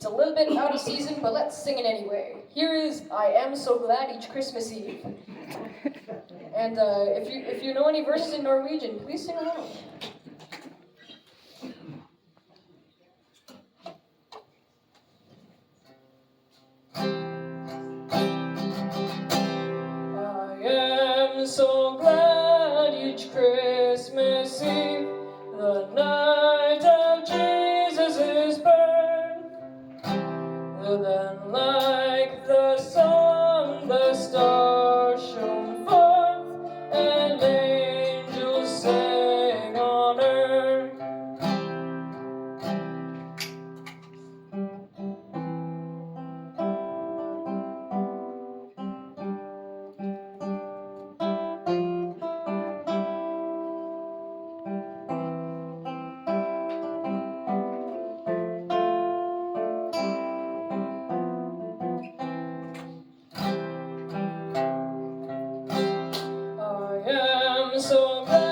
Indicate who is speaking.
Speaker 1: It's a little bit out of season, but let's sing it anyway. Here is I Am So Glad Each Christmas Eve. And if you know any verses in Norwegian, please sing along. I am so glad each Christmas Eve, the night of Jesus' birth, then like the sun, the stars shone forth, and angels sang on earth. I am so glad